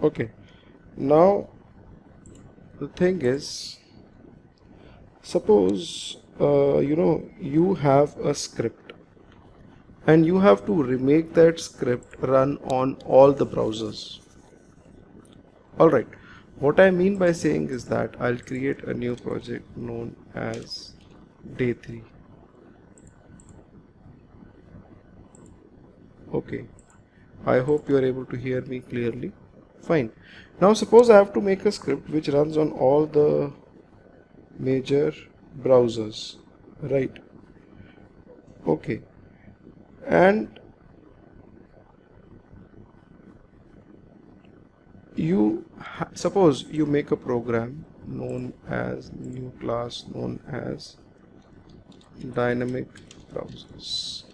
Okay, now the thing is, suppose you have a script and you have to remake that script run on all the browsers. Alright, what I mean by saying is that I'll create a new project known as day 3. Okay, I hope you are able to hear me clearly. Fine. Now suppose I have to make a script which runs on all the major browsers, right? Okay, and suppose you make a program known as new class known as dynamic browsers.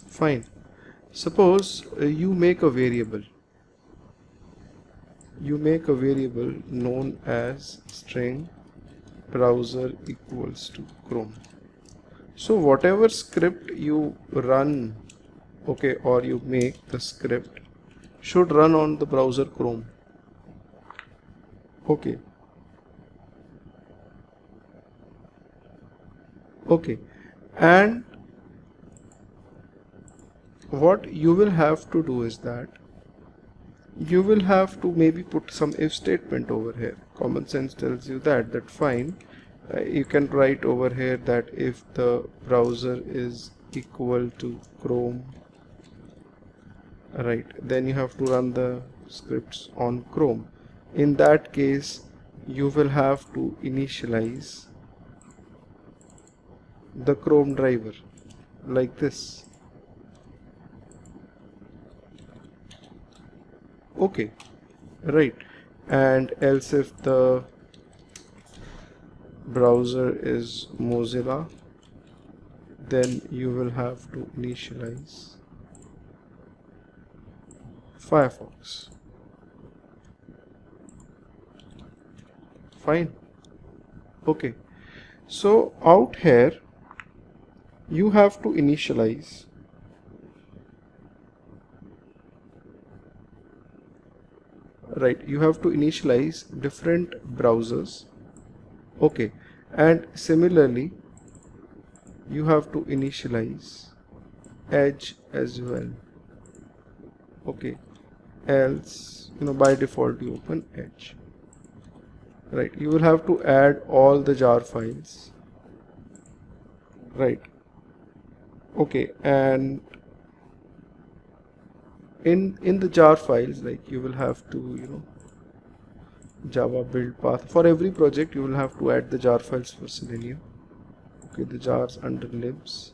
Fine. Suppose you make a variable. You make a variable known as string browser equals to Chrome. So whatever script you run, okay, or you make, the script should run on the browser Chrome. Okay. Okay. And what you will have to do is that you will have to maybe put some if statement over here. Common sense tells you that fine, you can write over here that if the browser is equal to Chrome, right, then you have to run the scripts on Chrome. In that case, you will have to initialize the Chrome driver like this. Okay, right, and else if the browser is Mozilla, then you will have to initialize Firefox. Fine. Okay, so out here you have to initialize different browsers. Okay, and similarly you have to initialize Edge as well. Okay, else by default you open Edge, right? You will have to add all the jar files, right? Okay, and in the jar files, like, you will have to Java build path. For every project you will have to add the jar files for Selenium. Okay, the jars under libs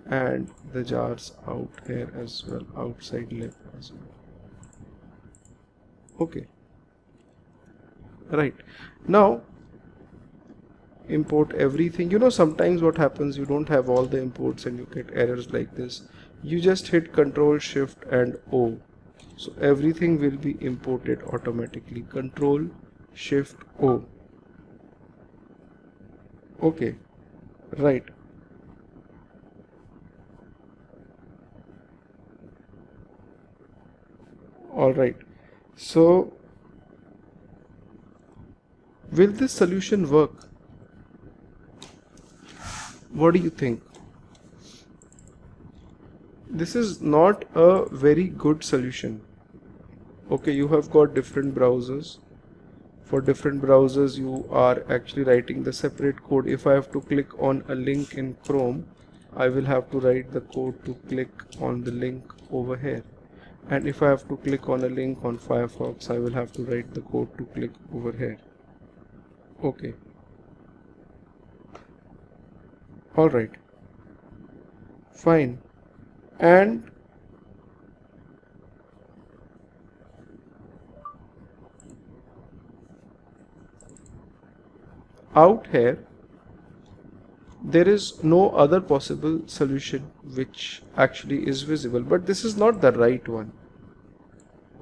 and the jars out here as well, outside lib as well. Okay, right, now import everything. Sometimes what happens, you don't have all the imports and you get errors like this. You just hit Ctrl Shift and O, so everything will be imported automatically. Ctrl Shift O. Okay, right, all right. So will this solution work? What do you think? This is not a very good solution. Okay, you have got different browsers. For different browsers you are actually writing the separate code. If I have to click on a link in Chrome, I will have to write the code to click on the link over here, and if I have to click on a link on Firefox, I will have to write the code to click over here. Okay, all right, fine. And out here there is no other possible solution which actually is visible, but this is not the right one.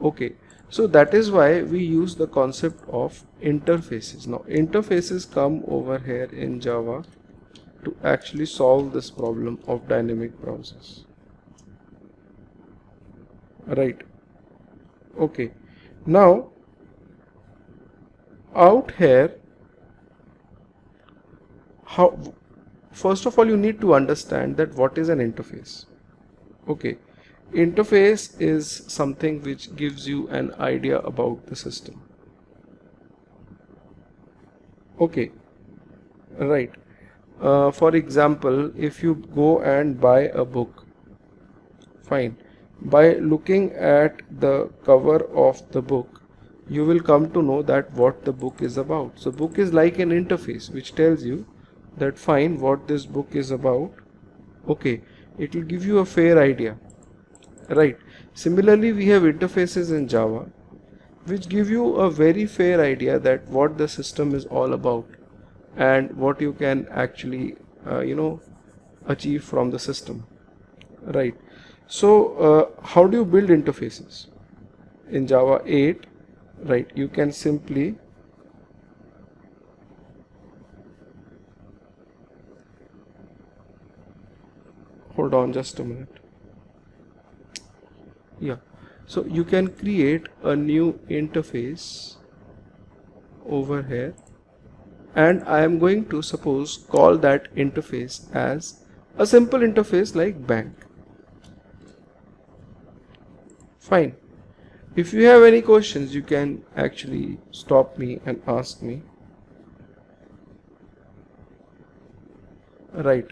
Okay, so that is why we use the concept of interfaces. Now interfaces come over here in Java to actually solve this problem of dynamic browsers, right? Okay, now out here, how first of all you need to understand that what is an interface. Okay, interface is something which gives you an idea about the system. Okay, right. For example, if you go and buy a book, fine, by looking at the cover of the book, you will come to know that what the book is about. So book is like an interface which tells you that fine, what this book is about. Okay, it will give you a fair idea, right? Similarly, we have interfaces in Java which give you a very fair idea that what the system is all about and what you can actually achieve from the system, right? So how do you build interfaces in Java 8? Right, you can simply hold on just a minute. Yeah, so you can create a new interface over here, and I am going to suppose call that interface as a simple interface like bank. Fine. If you have any questions, you can actually stop me and ask me. Right.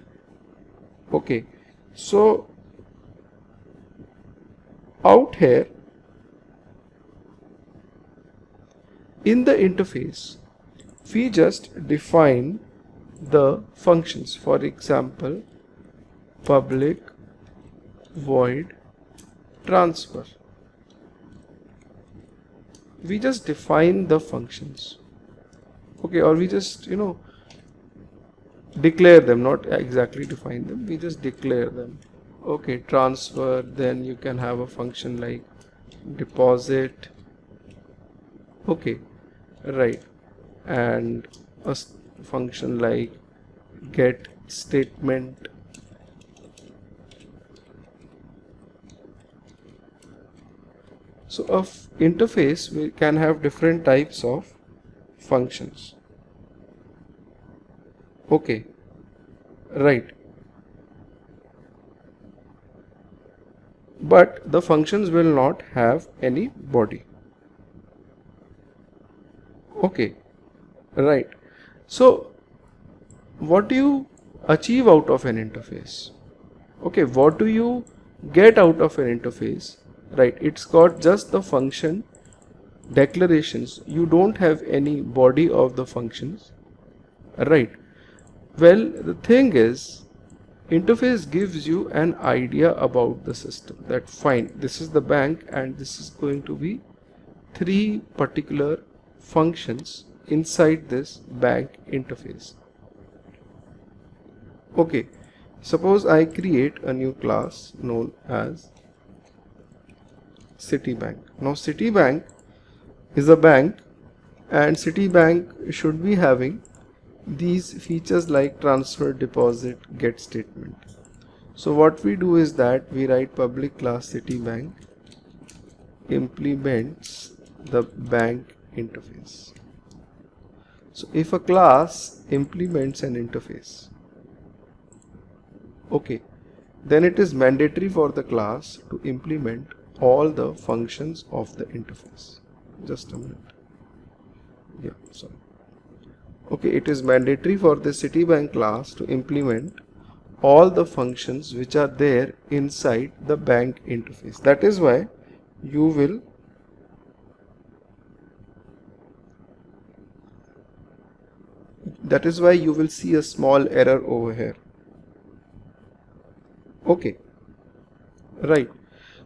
Okay. So out here in the interface, we just define the functions. For example, public void transfer. We just define the functions. Okay, or we just declare them, not exactly define them, we just declare them. Okay, transfer, then you can have a function like deposit. Okay, right, and a function like get statement. So a interface we can have different types of functions. Okay, right, but the functions will not have any body. Okay, right. So what do you achieve out of an interface? Okay, what do you get out of an interface? Right, it's got just the function declarations. You don't have any body of the functions, right? Well, the thing is, interface gives you an idea about the system, that fine, this is the bank and this is going to be 3 particular functions inside this bank interface. Okay, suppose I create a new class known as Citibank. Now Citibank is a bank, and Citibank should be having these features like transfer, deposit, get statement. So what we do is that we write public class Citibank implements the bank interface. So if a class implements an interface, okay, then it is mandatory for the class to implement all the functions of the interface. Just a minute. Yeah, sorry. Okay, it is mandatory for the Citibank class to implement all the functions which are there inside the bank interface. That is why you will see a small error over here. Okay, right.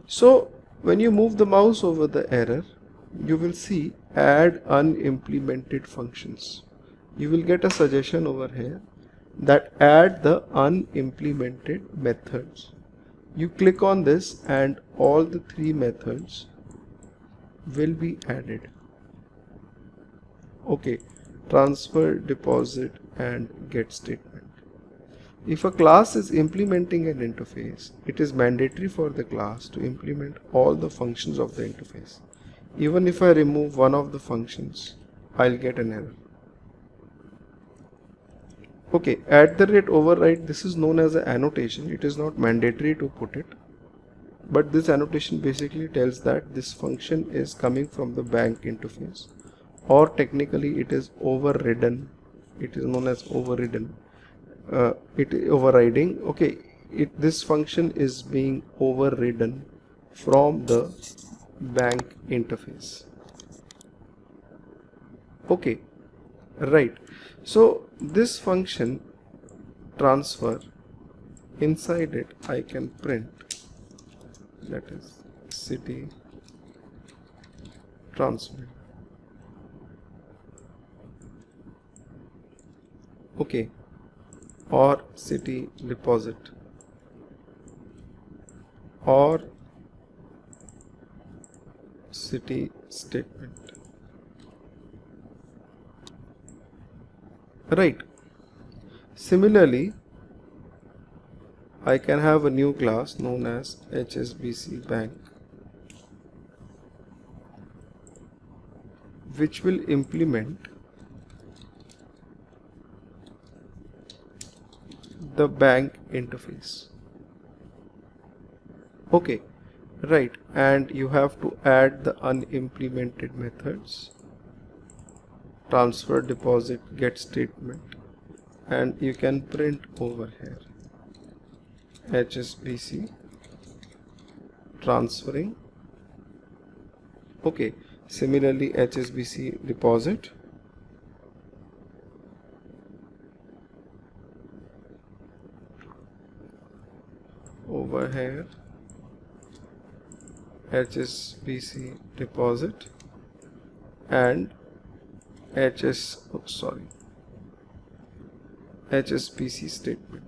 So when you move the mouse over the error, you will see add unimplemented functions. You will get a suggestion over here that add the unimplemented methods. You click on this and all the 3 methods will be added. Okay, transfer, deposit and get statement. If a class is implementing an interface, it is mandatory for the class to implement all the functions of the interface. Even if I remove one of the functions, I'll get an error. Okay, at the rate override, this is known as an annotation. It is not mandatory to put it, but this annotation basically tells that this function is coming from the bank interface, or technically it is overridden. It is known as overridden. Overriding. Okay, this function is being overridden from the bank interface. Okay, right. So this function transfer, inside it I can print, that is city transfer. Okay, or city deposit, or city statement. Right. Similarly, I can have a new class known as HSBC Bank, which will implement the bank interface. Okay, right, and you have to add the unimplemented methods, transfer, deposit, get statement, and you can print over here HSBC transferring. Okay, similarly HSBC deposit, over here HSBC deposit and HSBC statement.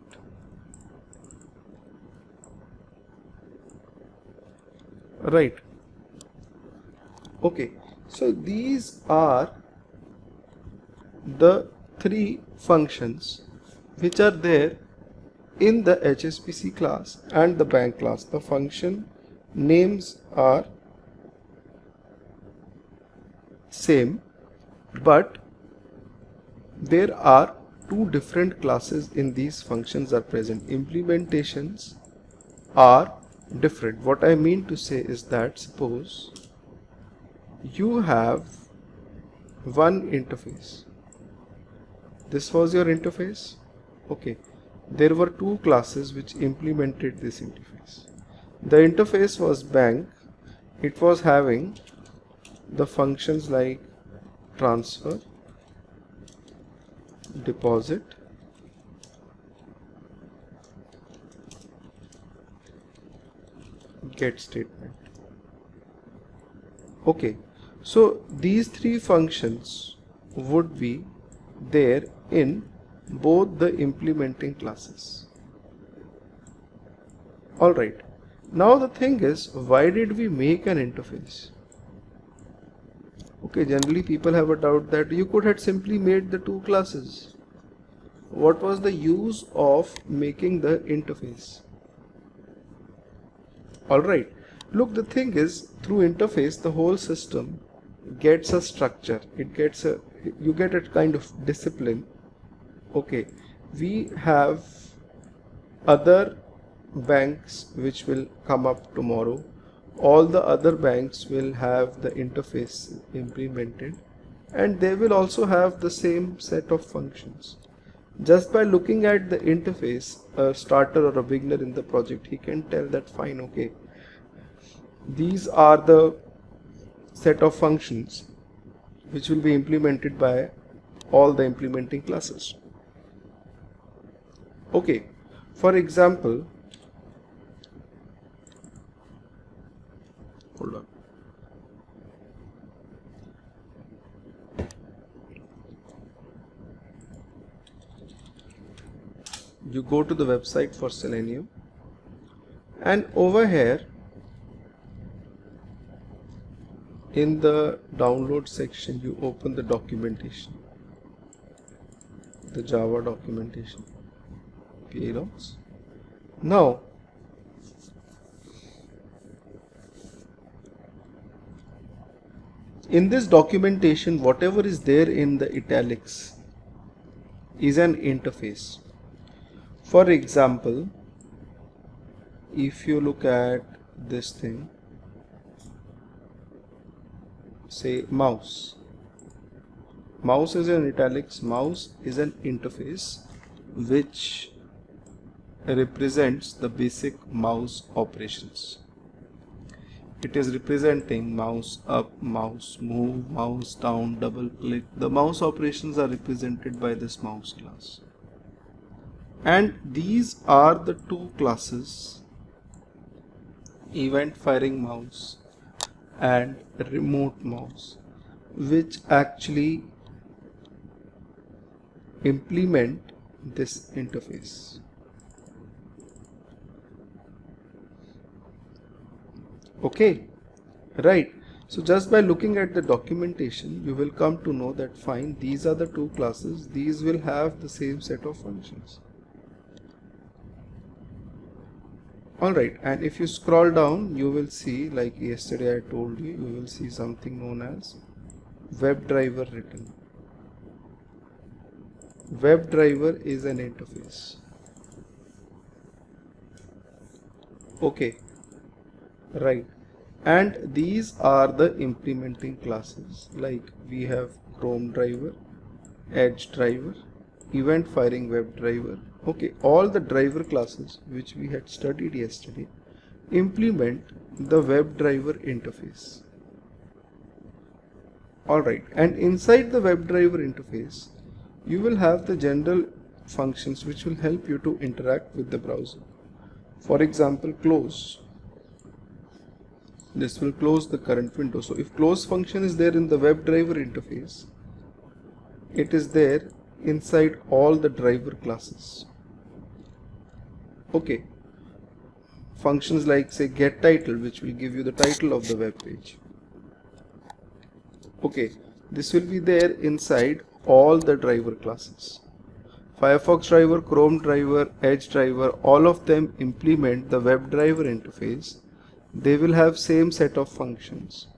Right. Okay, so these are the three functions which are there in the HSBC class and the bank class. The function names are same, but there are two different classes in these functions are present. Implementations are different. What I mean to say is that suppose you have one interface. This was your interface. Okay, there were two classes which implemented this interface. The interface was bank. It was having the functions like transfer, deposit, get statement. Okay, so these three functions would be there in both the implementing classes. Alright, now the thing is, why did we make an interface? Okay, generally people have a doubt that you could have simply made the two classes. What was the use of making the interface? Alright, look, the thing is, through interface the whole system gets a structure. You get a kind of discipline. Okay, we have other banks which will come up tomorrow. All the other banks will have the interface implemented, and they will also have the same set of functions. Just by looking at the interface, a starter or a beginner in the project, he can tell that fine, okay, these are the set of functions which will be implemented by all the implementing classes. Okay, for example, hold on. You go to the website for Selenium, and over here in the download section you open the documentation, the Java documentation, PLOS. Now In this documentation, whatever is there in the italics is an interface. For example, if you look at this thing, say mouse is in italics. Mouse is an interface which represents the basic mouse operations. It is representing mouse up, mouse move, mouse down, double click. The mouse operations are represented by this mouse class. And these are the two classes, event firing mouse and remote mouse, which actually implement this interface. Okay, right. So just by looking at the documentation, you will come to know that fine, these are the two classes. These will have the same set of functions. Alright, and if you scroll down, you will see, like yesterday I told you, you will see something known as WebDriver written. WebDriver is an interface. Okay, right. And these are the implementing classes, like we have Chrome driver, Edge driver, event firing WebDriver. Okay, all the driver classes which we had studied yesterday implement the WebDriver interface. Alright, and inside the WebDriver interface, you will have the general functions which will help you to interact with the browser. For example, close. This will close the current window. So if close function is there in the WebDriver interface, it is there inside all the driver classes. Okay, functions like say get title, which will give you the title of the web page. Okay, this will be there inside all the driver classes. Firefox driver, Chrome driver, Edge driver, all of them implement the WebDriver interface. They will have same set of functions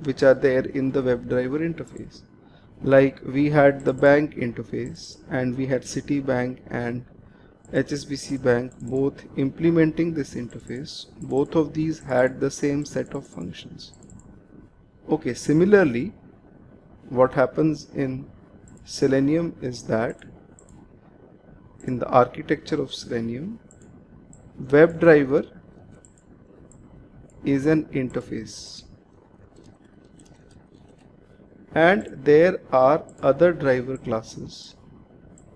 which are there in the WebDriver interface. Like we had the bank interface and we had Citibank and HSBC Bank, both implementing this interface. Both of these had the same set of functions. Okay, similarly, what happens in Selenium is that in the architecture of Selenium, WebDriver is an interface. And there are other driver classes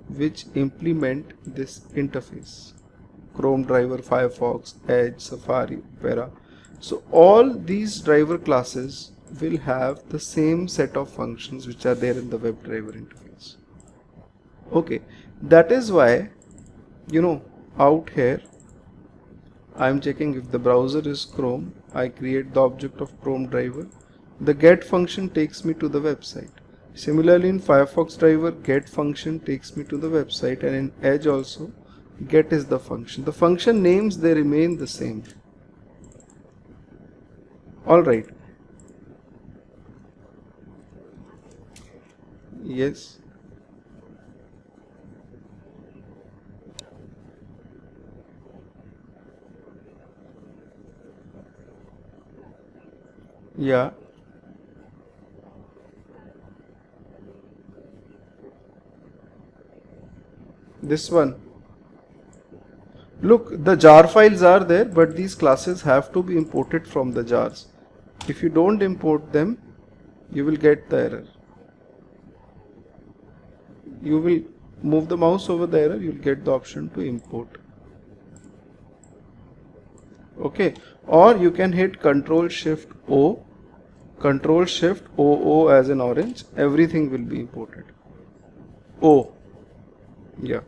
which implement this interface. Chrome driver, Firefox, Edge, Safari, Opera. So all these driver classes will have the same set of functions which are there in the WebDriver interface. Okay, that is why, you know, out here I am checking if the browser is Chrome. I create the object of Chrome driver. The get function takes me to the website. Similarly, in Firefox driver, get function takes me to the website, and in Edge also, get is the function. The function names, they remain the same. Alright. Yes. Yeah. This one. Look, the jar files are there, but these classes have to be imported from the jars. If you don't import them, you will get the error. You will move the mouse over the error, you will get the option to import. Okay, or you can hit Control Shift O, Control Shift O as in orange, everything will be imported. O, yeah.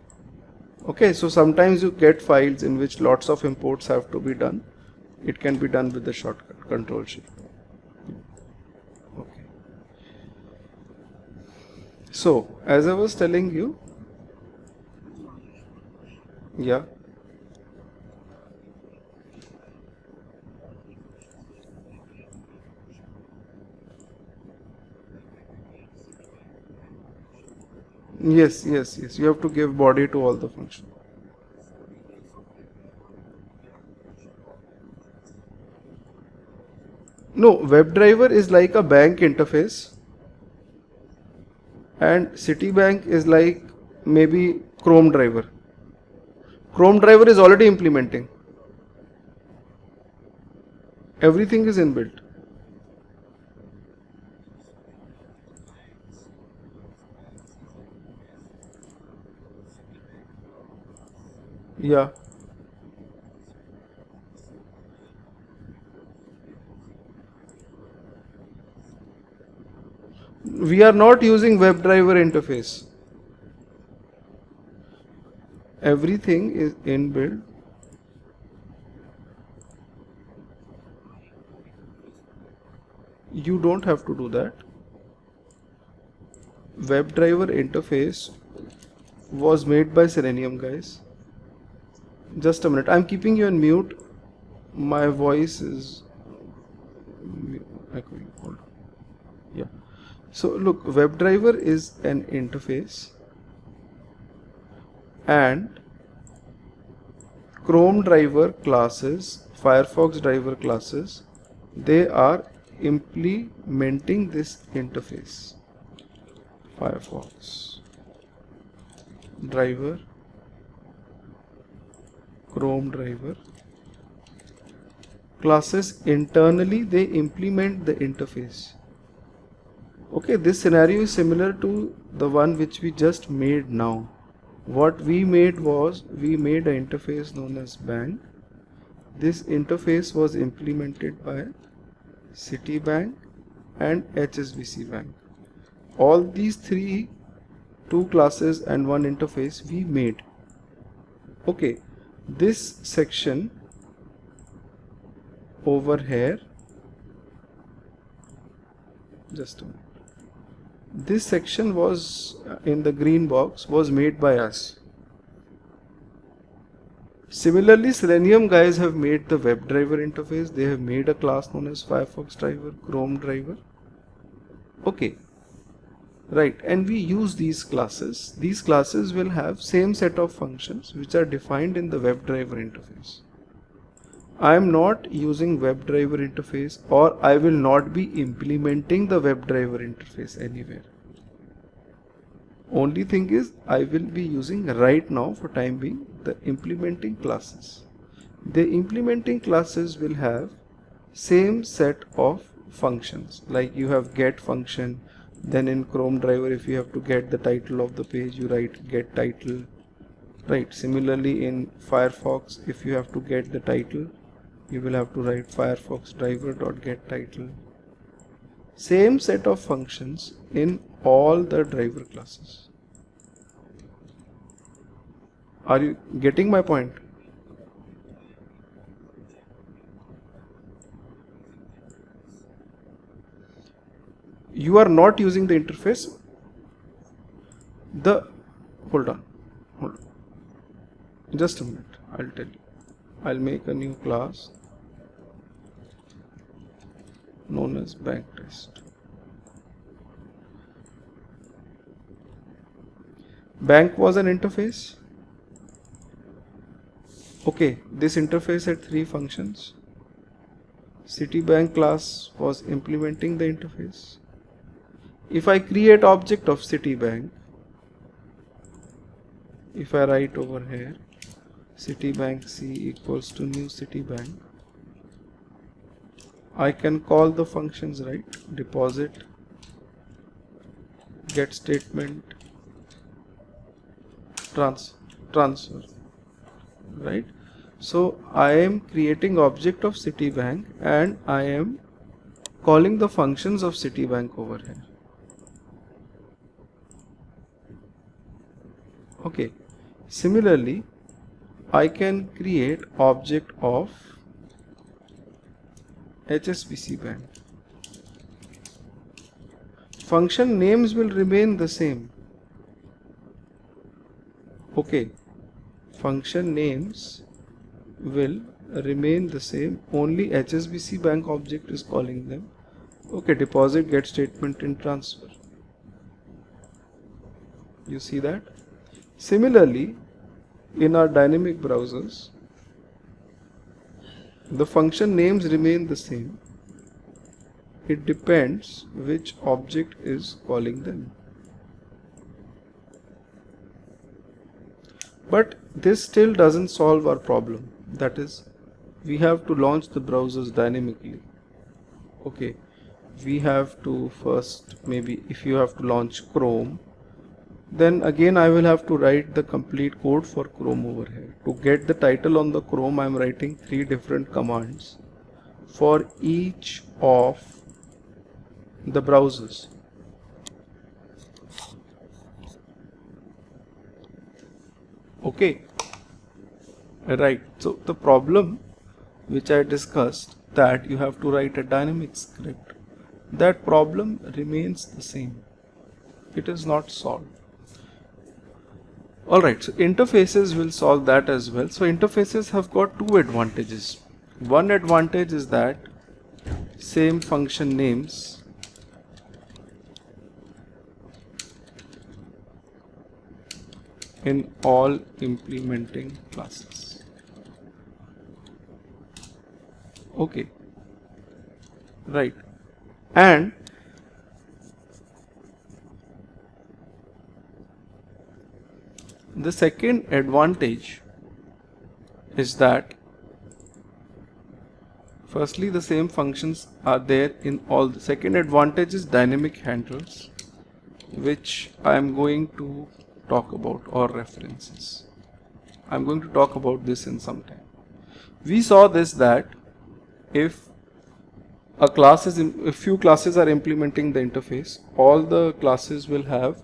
Okay, so sometimes you get files in which lots of imports have to be done. It can be done with the shortcut Control Shift. Okay. So, as I was telling you, yeah. Yes, yes, yes. You have to give body to all the functions. No, WebDriver is like a bank interface, and Citibank is like maybe Chrome driver. Chrome driver is already implementing. Everything is inbuilt. Yeah. We are not using WebDriver interface. Everything is inbuilt. You don't have to do that. WebDriver interface was made by Selenium, guys. Just a minute. I'm keeping you on mute. My voice is echoing. Hold on. Yeah. So look, WebDriver is an interface, and Chrome driver classes, Firefox driver classes, they are implementing this interface. Firefox driver, Chrome driver classes, internally they implement the interface. Okay, this scenario is similar to the one which we just made now. What we made was, we made an interface known as bank. This interface was implemented by Citibank and HSBC Bank. All these three, two classes and one interface we made. Okay, this section over here, just a minute. This section was in the green box, was made by us. Similarly, Selenium guys have made the WebDriver interface. They have made a class known as Firefox driver, Chrome driver. Okay, right, and we use these classes. These classes will have same set of functions which are defined in the WebDriver interface. I am not using WebDriver interface, or I will not be implementing the WebDriver interface anywhere. Only thing is, I will be using right now for time being the implementing classes. The implementing classes will have same set of functions, like you have get function. Then in Chrome driver, if you have to get the title of the page, you write get title. Right. Similarly in Firefox, if you have to get the title, you will have to write Firefox driver.get title. Same set of functions in all the driver classes. Are you getting my point? You are not using the interface. Hold on. Just a minute. I'll tell you. I'll make a new class known as bank test. Bank was an interface. Okay, this interface had three functions. Citibank class was implementing the interface. If I create object of Citibank, if I write over here Citibank C equals to new Citibank, I can call the functions, right? Deposit, get statement, transfer, right? So I am creating object of Citibank and I am calling the functions of Citibank over here. Okay, similarly I can create object of HSBC Bank. Function names will remain the same. Okay, function names will remain the same, only HSBC Bank object is calling them. Okay, deposit, get statement, and transfer. You see that? Similarly, in our dynamic browsers, the function names remain the same. It depends which object is calling them. But this still doesn't solve our problem. That is, we have to launch the browsers dynamically. Okay, we have to first, maybe if you have to launch Chrome, then again I will have to write the complete code for Chrome over here. To get the title on the Chrome, I am writing 3 different commands for each of the browsers. Okay, right. So the problem which I discussed, that you have to write a dynamic script, that problem remains the same. It is not solved. Alright, so interfaces will solve that as well. So interfaces have got 2 advantages. One advantage is that same function names in all implementing classes. Okay, right. And the second advantage is that firstly the same functions are there in all. The second advantage is dynamic handlers, which I am going to talk about, or references. I am going to talk about this in some time. We saw this, that if a class is if few classes are implementing the interface, all the classes will have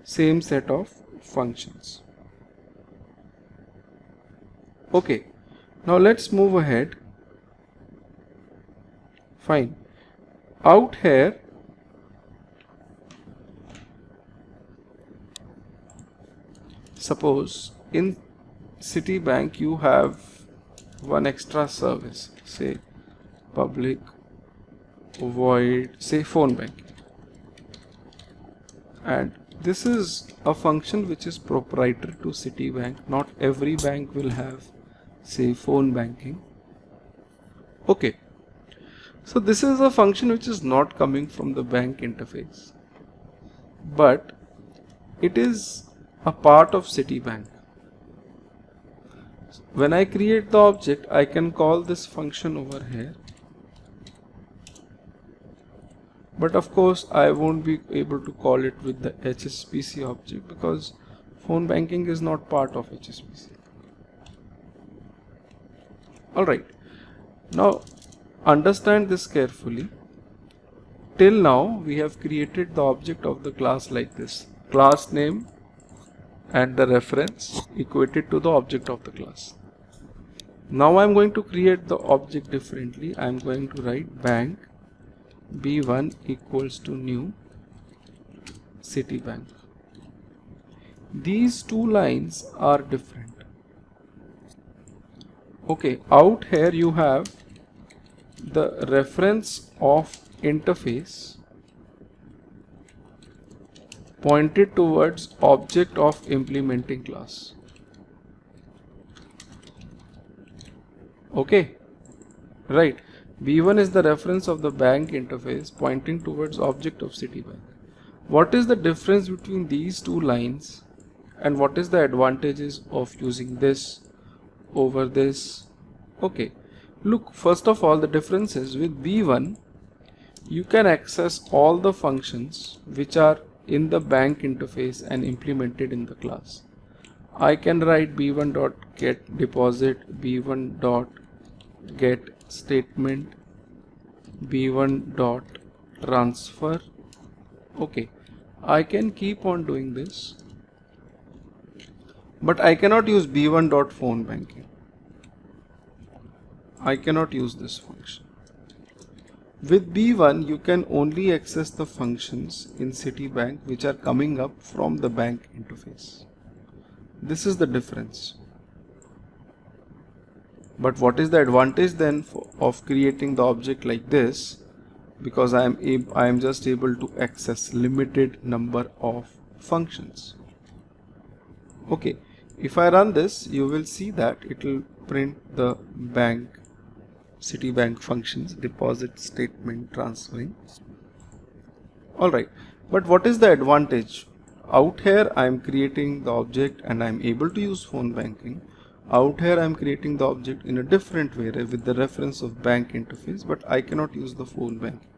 same set of functions. Okay, now let's move ahead. Fine. Out here, suppose in Citibank you have one extra service, say public void, say phone banking, and this is a function which is proprietary to Citibank. Not every bank will have, say, phone banking. Okay, so this is a function which is not coming from the bank interface, but it is a part of Citibank. When I create the object, I can call this function over here, but of course I won't be able to call it with the HSBC object, because phone banking is not part of HSBC. Alright, now understand this carefully. Till now we have created the object of the class like this: class name and the reference equated to the object of the class. Now I am going to create the object differently. I am going to write bank B1 equals to new Citibank. These two lines are different. Okay, out here you have the reference of interface pointed towards object of implementing class. Okay, right. B1 is the reference of the bank interface pointing towards object of Citibank. What is the difference between these two lines, and what is the advantages of using this over this? Okay, look, first of all, the difference is with B1 you can access all the functions which are in the bank interface and implemented in the class. I can write b1.get deposit, b1.get statement, b1.transfer. Okay, I can keep on doing this, but I cannot use b1.phone banking. I cannot use this function. With B1 you can only access the functions in Citibank which are coming up from the bank interface. This is the difference. But what is the advantage then of creating the object like this? Because I am just able to access limited number of functions. Okay, if I run this, you will see that it will print the bank, Citibank functions, deposit statement, transferring. Alright, but what is the advantage? Out here I am creating the object and I am able to use phone banking. Out here I am creating the object in a different way with the reference of bank interface, but I cannot use the phone banking.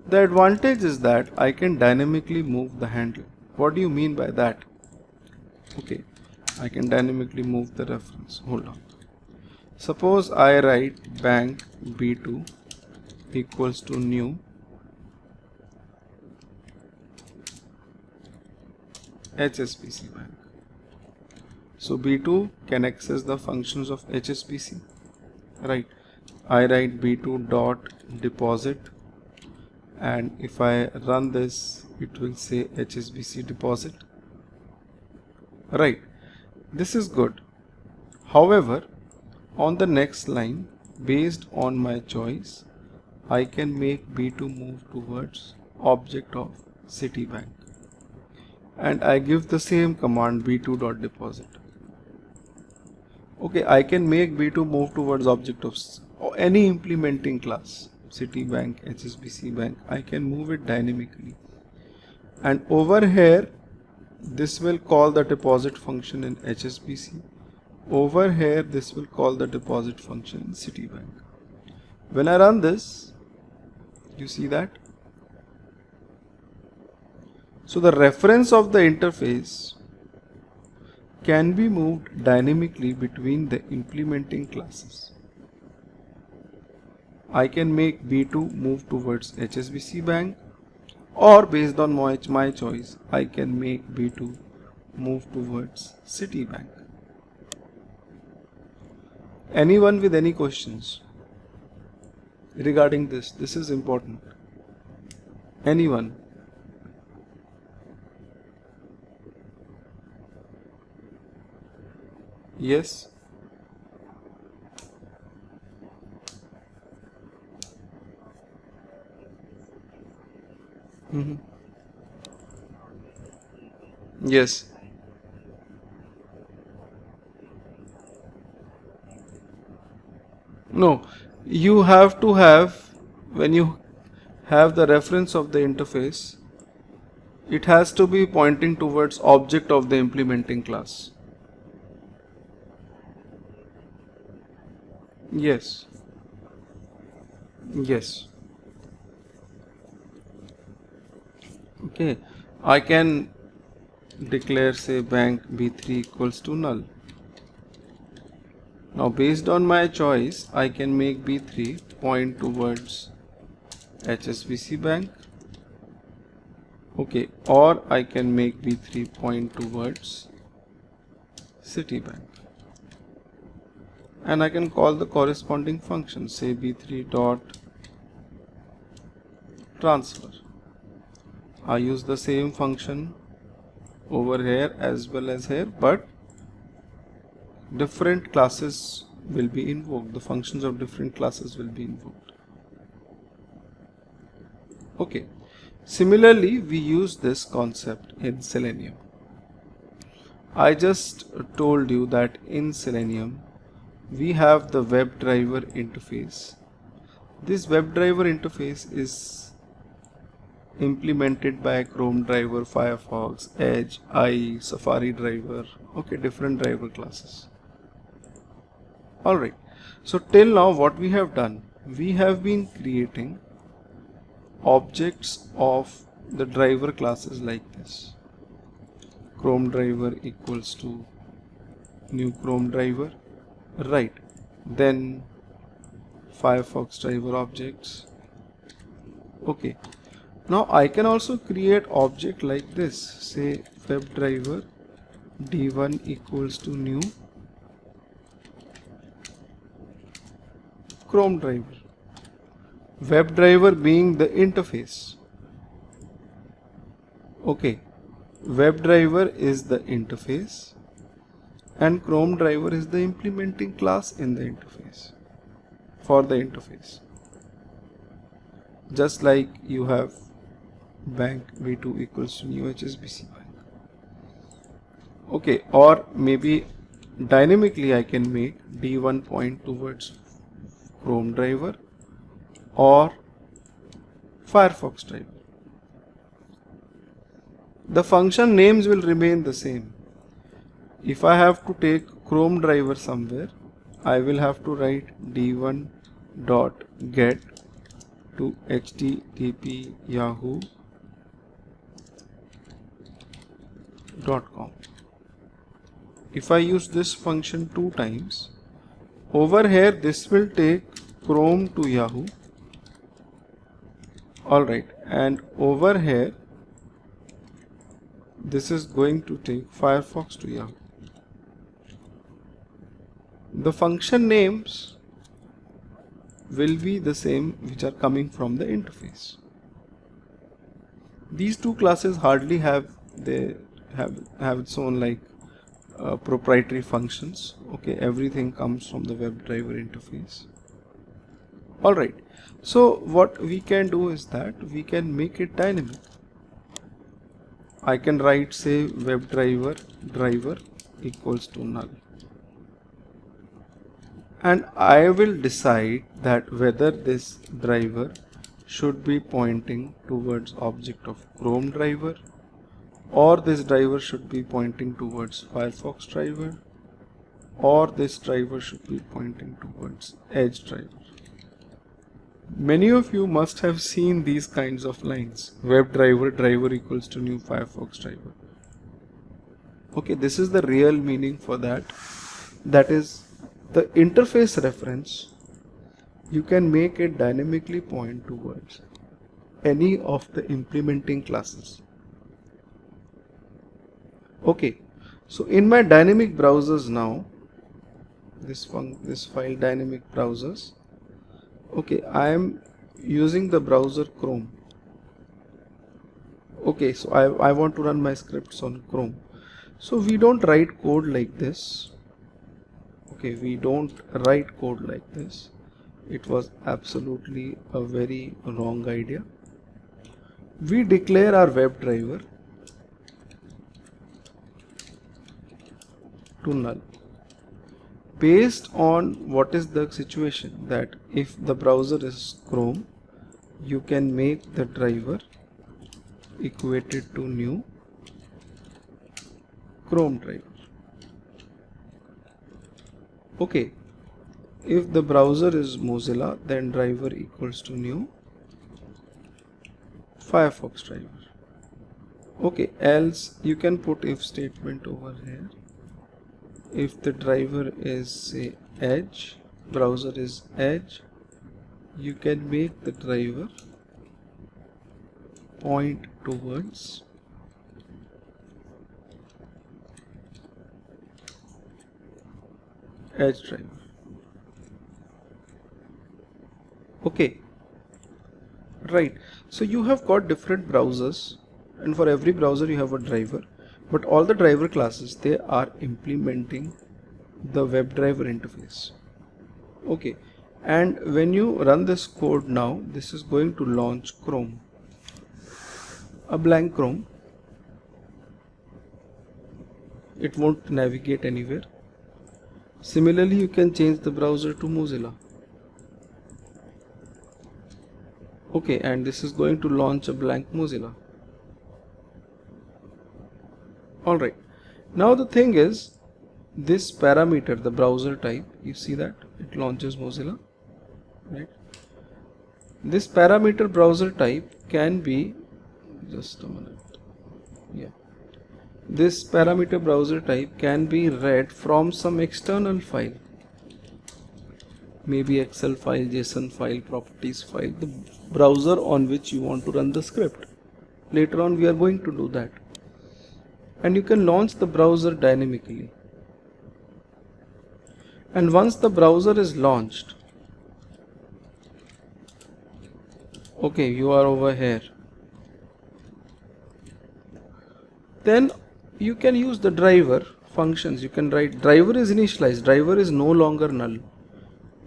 The advantage is that I can dynamically move the handle. What do you mean by that? Okay, I can dynamically move the reference. Hold on. Suppose I write bank B2 equals to new HSBC Bank. So B2 can access the functions of HSBC, right? I write B2 dot deposit, and if I run this, it will say HSBC deposit, right? This is good. However, on the next line, based on my choice, I can make B2 move towards object of Citibank, and I give the same command B2.deposit. Okay, I can make B2 move towards object of any implementing class, Citibank, HSBC Bank. I can move it dynamically, and over here this will call the deposit function in HSBC. Over here this will call the deposit function in Citibank. When I run this, you see that? So the reference of the interface can be moved dynamically between the implementing classes. I can make B2 move towards HSBC Bank, or based on my choice, I can make B2 move towards Citibank. Anyone with any questions regarding this? This is important. Anyone? Yes? Yes. No, you have to have, when you have the reference of the interface, it has to be pointing towards object of the implementing class. Yes. Yes. Okay, I can declare, say, bank B3 equals to null. Now based on my choice, I can make B3 point towards HSBC Bank. Okay, or I can make B3 point towards Citibank. And I can call the corresponding function, say B3 dot transfer. I use the same function over here as well as here, but different classes will be invoked. The functions of different classes will be invoked. Okay. Similarly, we use this concept in Selenium. I just told you that in Selenium we have the WebDriver interface. This WebDriver interface is implemented by Chrome driver, Firefox, Edge, IE, Safari driver, okay, different driver classes. Alright, so till now what we have done, we have been creating objects of the driver classes like this. Chrome driver equals to new Chrome driver, right? Then Firefox driver objects. Okay, now I can also create object like this, say WebDriver d1 equals to new Chrome driver. WebDriver being the interface. Okay, WebDriver is the interface and Chrome driver is the implementing class in the interface, for the interface. Just like you have bank B2 equals to new HSBC Bank. Okay, or maybe dynamically I can make D1 point towards Chrome driver or Firefox driver. The function names will remain the same. If I have to take Chrome driver somewhere, I will have to write d1 dot get to http yahoo.com. If I use this function 2 times, over here this will take Chrome to Yahoo. Alright, and over here this is going to take Firefox to Yahoo. The function names will be the same which are coming from the interface. These two classes hardly have its own like proprietary functions. Okay, everything comes from the WebDriver interface. Alright, so what we can do is that we can make it dynamic. I can write say WebDriver driver equals to null, and I will decide that whether this driver should be pointing towards object of Chrome driver, or this driver should be pointing towards Firefox driver, or this driver should be pointing towards Edge driver. Many of you must have seen these kinds of lines. WebDriver driver equals to new Firefox driver. Okay, this is the real meaning for that. That is the interface reference. You can make it dynamically point towards any of the implementing classes. Okay, so in my dynamic browsers now, this file dynamic browsers. Okay, I am using the browser Chrome. Okay, so I want to run my scripts on Chrome. So we don't write code like this. Okay, we don't write code like this. It was absolutely a very wrong idea. We declare our WebDriver to null based on what is the situation, that if the browser is Chrome, you can make the driver equated to new Chrome driver. Okay, if the browser is Mozilla, then driver equals to new Firefox driver. Okay, else you can put if statement over here. If the driver is say Edge, browser is Edge, you can make the driver point towards Edge driver. Okay, right, so you have got different browsers, and for every browser you have a driver, but all the driver classes, they are implementing the WebDriver interface. Okay, and when you run this code now, this is going to launch Chrome, a blank Chrome. It won't navigate anywhere. Similarly, you can change the browser to Mozilla. Okay, and this is going to launch a blank Mozilla. Alright, now the thing is, this parameter, the browser type, you see that it launches Mozilla, right? This parameter browser type can be, just a minute, yeah, this parameter browser type can be read from some external file, maybe Excel file, JSON file, properties file, the browser on which you want to run the script. Later on we are going to do that. And you can launch the browser dynamically. And once the browser is launched, okay, you are over here, then you can use the driver functions. You can write driver is initialized, driver is no longer null.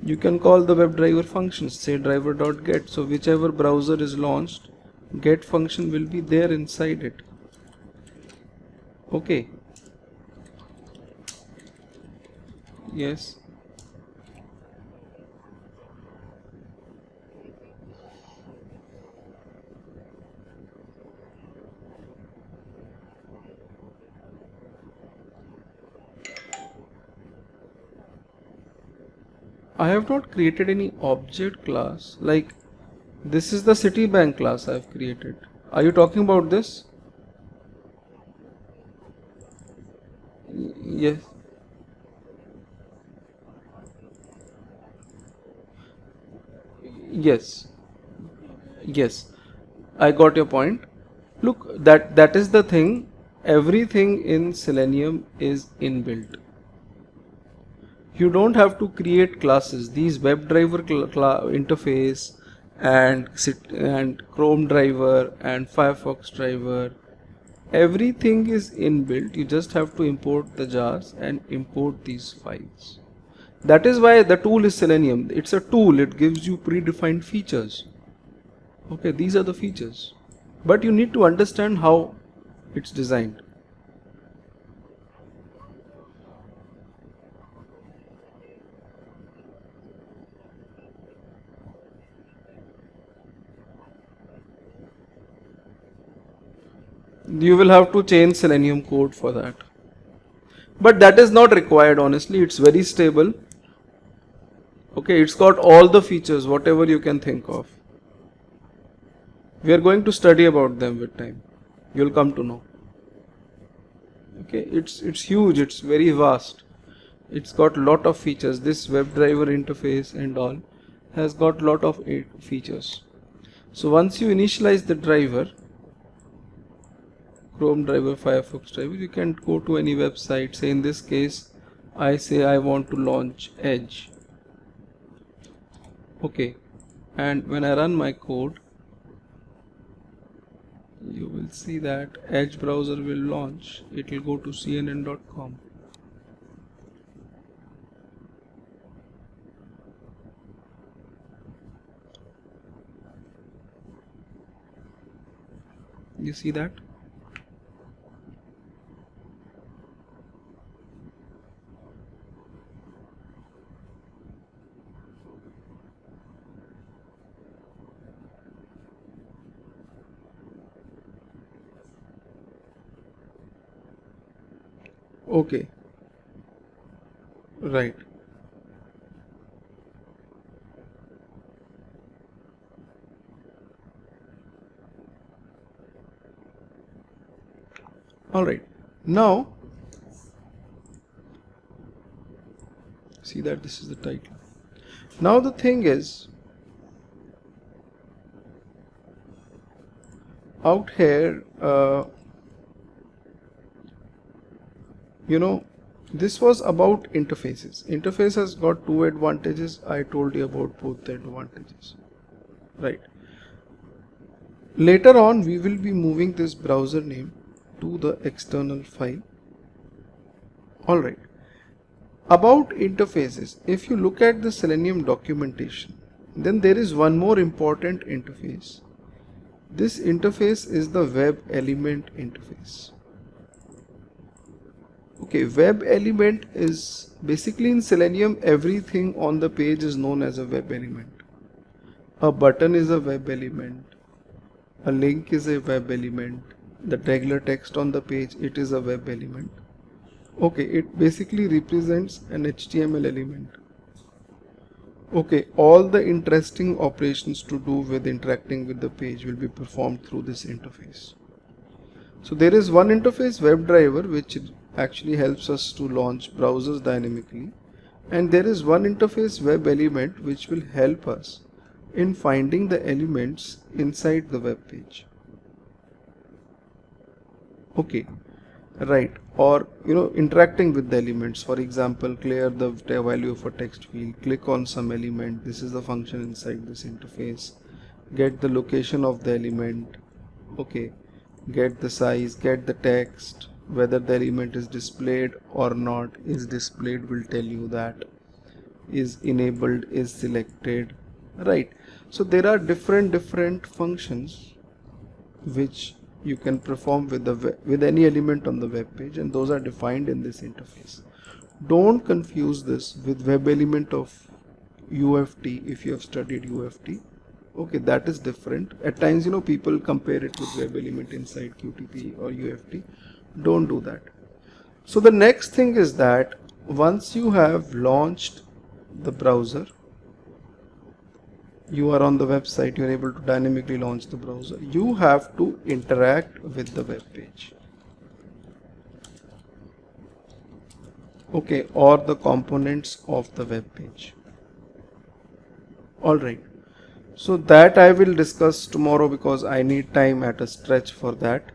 You can call the WebDriver functions, say driver.get, so whichever browser is launched, get function will be there inside it. Okay, Yes. I have not created any object class. Like, this is the Citibank class I have created. Are you talking about this? Yes. Yes. Yes. I got your point. Look, that is the thing. Everything in Selenium is inbuilt. You don't have to create classes. These WebDriver interface and Chrome driver and Firefox driver, everything is inbuilt. You just have to import the jars and import these files. That is why the tool is Selenium. It's a tool. It gives you predefined features. Okay, these are the features. But you need to understand how it's designed. You will have to change Selenium code for that. But that is not required, honestly. It's very stable. Okay, it's got all the features, whatever you can think of. We are going to study about them with time. You'll come to know. Okay, it's huge, it's very vast. It's got lot of features. This WebDriver interface and all has got lot of features. So once you initialize the driver, Chrome driver, Firefox driver, you can go to any website. Say in this case, I say I want to launch Edge. Okay, and when I run my code, you will see that Edge browser will launch. It will go to cnn.com. You see that? Okay, right. All right. Now, see that this is the title. Now the thing is, out here, this was about interfaces. Interface has got two advantages. I told you about both the advantages, right? Later on, we will be moving this browser name to the external file. All right. About interfaces, if you look at the Selenium documentation, then there is one more important interface. This interface is the web element interface. Okay, web element is basically in Selenium, everything on the page is known as a web element. A button is a web element. A link is a web element. The regular text on the page, it is a web element. Okay, it basically represents an HTML element. Okay, all the interesting operations to do with interacting with the page will be performed through this interface. So there is one interface, WebDriver, which actually helps us to launch browsers dynamically, and there is one interface, web element, which will help us in finding the elements inside the web page. Okay, right, or interacting with the elements. For example, clear the value of a text field, click on some element. This is the function inside this interface. Get the location of the element. Okay, get the size, get the text, whether the element is displayed or not. Is displayed will tell you that, is enabled, is selected, right? So there are different functions which you can perform with any element on the web page, and those are defined in this interface. Don't confuse this with web element of UFT if you have studied UFT. Okay, that is different. At times, people compare it with web element inside QTP or UFT. Don't do that. So the next thing is that once you have launched the browser, you are on the website, you are able to dynamically launch the browser. You have to interact with the web page. Okay, or the components of the web page. Alright, so that I will discuss tomorrow because I need time at a stretch for that.